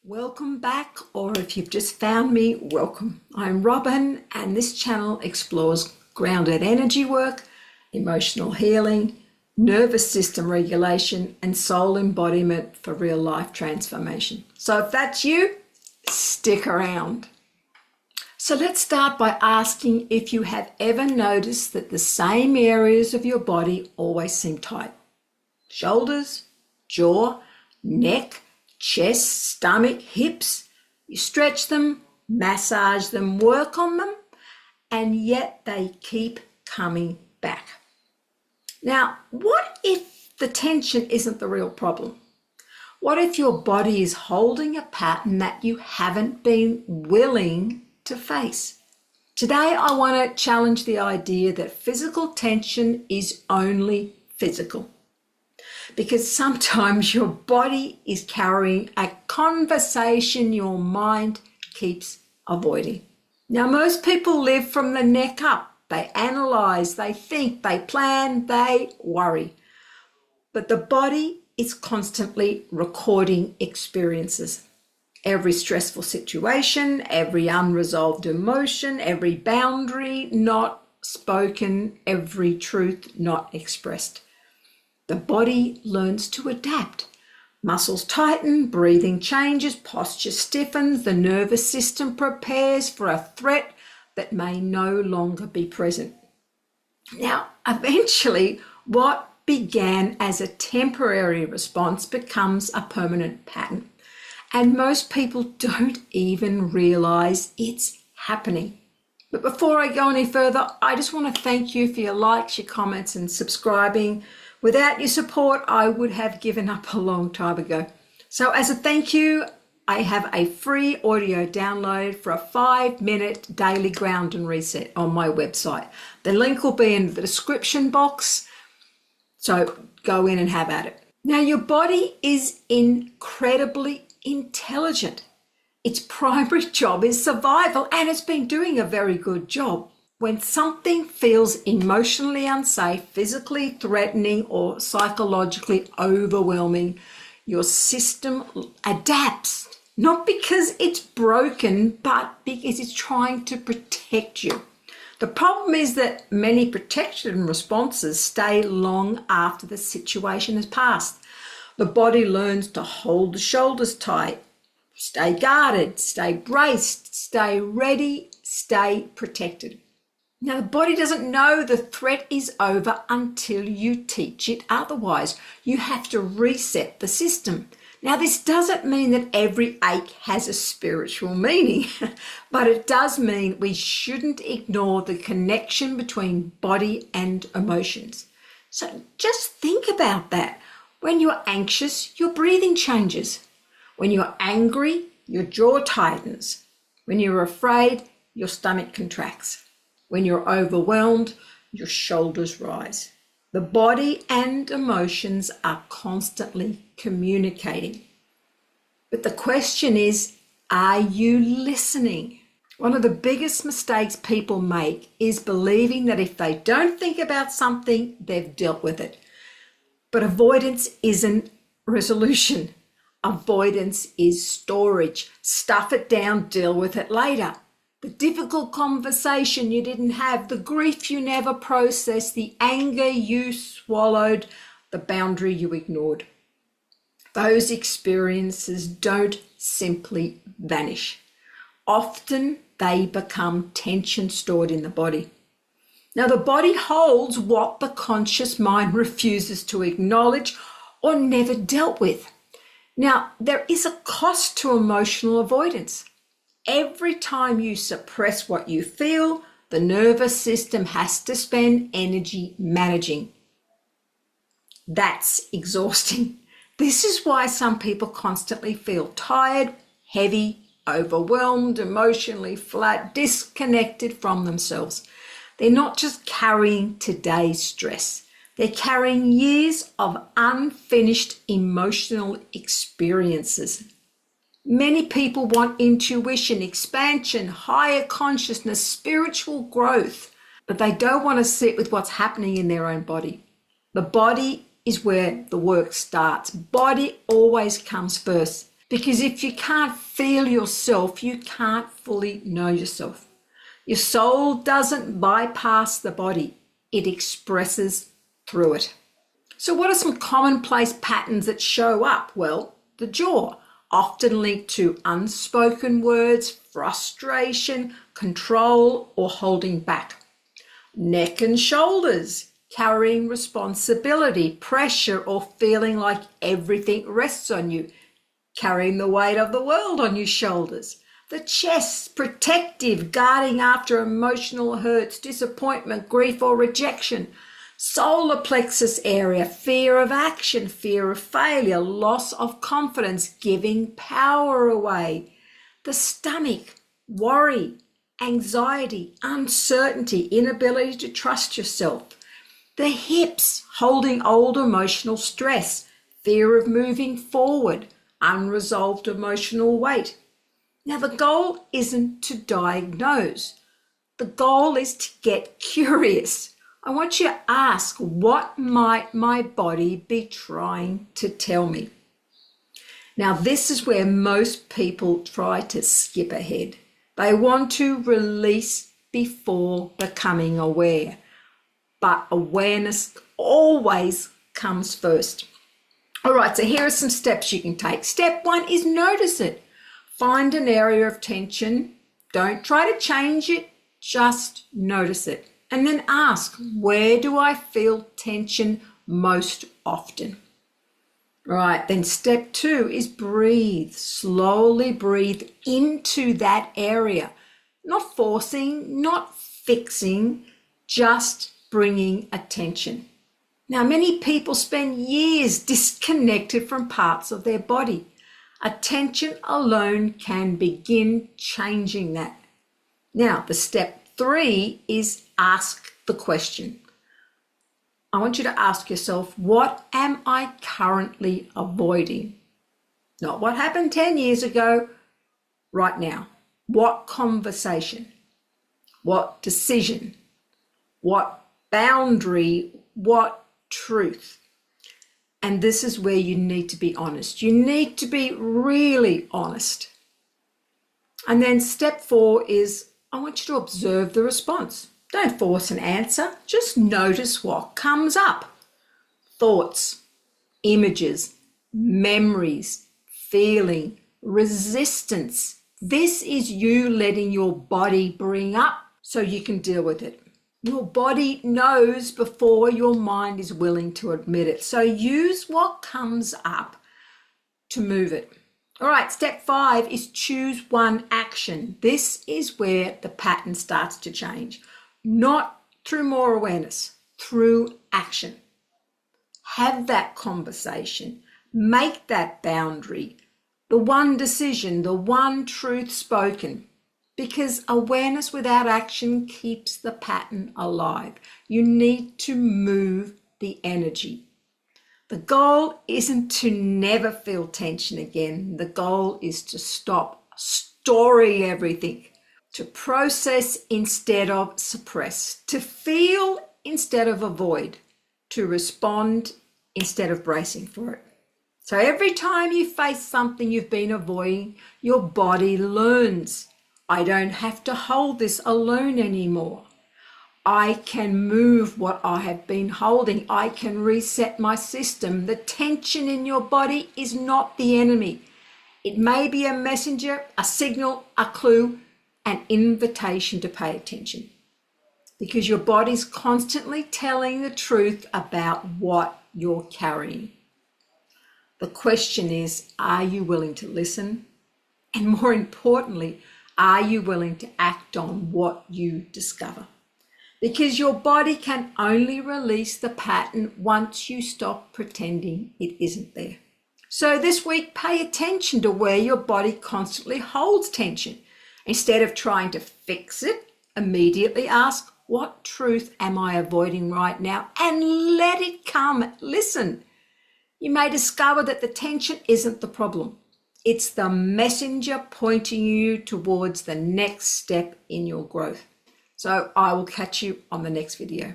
Welcome back, or if you've just found me, welcome. I'm Robyn, and this channel explores grounded energy work, emotional healing, nervous system regulation, and soul embodiment for real life transformation. So if that's you, stick around. So let's start by asking if you have ever noticed that the same areas of your body always seem tight. Shoulders, jaw, neck, chest, stomach, hips. You stretch them, massage them, work on them, and yet they keep coming back. Now, what if the tension isn't the real problem? What if your body is holding a pattern that you haven't been willing to face? Today, I want to challenge the idea that physical tension is only physical. Because sometimes your body is carrying a conversation your mind keeps avoiding. Now, most people live from the neck up. They analyze, they think, they plan, they worry. But the body is constantly recording experiences. Every stressful situation, every unresolved emotion, every boundary not spoken, every truth not expressed. The body learns to adapt. Muscles tighten, breathing changes, posture stiffens, the nervous system prepares for a threat that may no longer be present. Now, eventually, what began as a temporary response becomes a permanent pattern. And most people don't even realize it's happening. But before I go any further, I just want to thank you for your likes, your comments, and subscribing. Without your support, I would have given up a long time ago. So as a thank you, I have a free audio download for a 5-minute daily ground and reset on my website. The link will be in the description box. So go in and have at it. Now, your body is incredibly intelligent. Its primary job is survival, and it's been doing a very good job. When something feels emotionally unsafe, physically threatening, or psychologically overwhelming, your system adapts, not because it's broken, but because it's trying to protect you. The problem is that many protection responses stay long after the situation has passed. The body learns to hold the shoulders tight, stay guarded, stay braced, stay ready, stay protected. Now, the body doesn't know the threat is over until you teach it otherwise. You have to reset the system. Now, this doesn't mean that every ache has a spiritual meaning, but it does mean we shouldn't ignore the connection between body and emotions. So just think about that. When you're anxious, your breathing changes. When you're angry, your jaw tightens. When you're afraid, your stomach contracts. When you're overwhelmed, your shoulders rise. The body and emotions are constantly communicating. But the question is, are you listening? One of the biggest mistakes people make is believing that if they don't think about something, they've dealt with it. But avoidance isn't resolution. Avoidance is storage. Stuff it down, deal with it later. The difficult conversation you didn't have, the grief you never processed, the anger you swallowed, the boundary you ignored. Those experiences don't simply vanish. Often they become tension stored in the body. Now, the body holds what the conscious mind refuses to acknowledge or never dealt with. Now, there is a cost to emotional avoidance. Every time you suppress what you feel, the nervous system has to spend energy managing. That's exhausting. This is why some people constantly feel tired, heavy, overwhelmed, emotionally flat, disconnected from themselves. They're not just carrying today's stress. They're carrying years of unfinished emotional experiences. Many people want intuition, expansion, higher consciousness, spiritual growth, but they don't want to sit with what's happening in their own body. The body is where the work starts. Body always comes first. Because if you can't feel yourself, you can't fully know yourself. Your soul doesn't bypass the body, it expresses through it. So what are some commonplace patterns that show up? Well, the jaw, often linked to unspoken words, frustration, control, or holding back. Neck and shoulders, carrying responsibility, pressure, or feeling like everything rests on you, carrying the weight of the world on your shoulders. The chest, protective, guarding after emotional hurts, disappointment, grief, or rejection. Solar plexus area, fear of action, fear of failure, loss of confidence, giving power away. The stomach, worry, anxiety, uncertainty, inability to trust yourself. The hips, holding old emotional stress, fear of moving forward, unresolved emotional weight. Now, the goal isn't to diagnose. The goal is to get curious. I want you to ask, what might my body be trying to tell me? Now, this is where most people try to skip ahead. They want to release before becoming aware. But awareness always comes first. All right, so here are some steps you can take. Step 1 is notice it. Find an area of tension. Don't try to change it, just notice it. And then ask, where do I feel tension most often? All right, then step 2 is breathe. Slowly breathe into that area. Not forcing, not fixing, just bringing attention. Now, many people spend years disconnected from parts of their body. Attention alone can begin changing that. Now, the step 3 is ask the question. I want you to ask yourself, what am I currently avoiding? Not what happened 10 years ago, right now. What conversation? What decision? What boundary? What truth? And this is where you need to be honest. You need to be really honest. And then step 4 is, I want you to observe the response. Don't force an answer. Just notice what comes up. Thoughts, images, memories, feeling, resistance. This is you letting your body bring up so you can deal with it. Your body knows before your mind is willing to admit it. So use what comes up to move it. All right, step 5 is choose one action. This is where the pattern starts to change. Not through more awareness, through action. Have that conversation. Make that boundary. The one decision, the one truth spoken. Because awareness without action keeps the pattern alive. You need to move the energy. The goal isn't to never feel tension again. The goal is to stop storing everything, to process instead of suppress, to feel instead of avoid, to respond instead of bracing for it. So every time you face something you've been avoiding, your body learns. I don't have to hold this alone anymore. I can move what I have been holding. I can reset my system. The tension in your body is not the enemy. It may be a messenger, a signal, a clue, an invitation to pay attention. Because your body's constantly telling the truth about what you're carrying. The question is, are you willing to listen? And more importantly, are you willing to act on what you discover? Because your body can only release the pattern once you stop pretending it isn't there. So this week, pay attention to where your body constantly holds tension. Instead of trying to fix it, immediately ask, what truth am I avoiding right now? And let it come. Listen. You may discover that the tension isn't the problem. It's the messenger pointing you towards the next step in your growth. So I will catch you on the next video.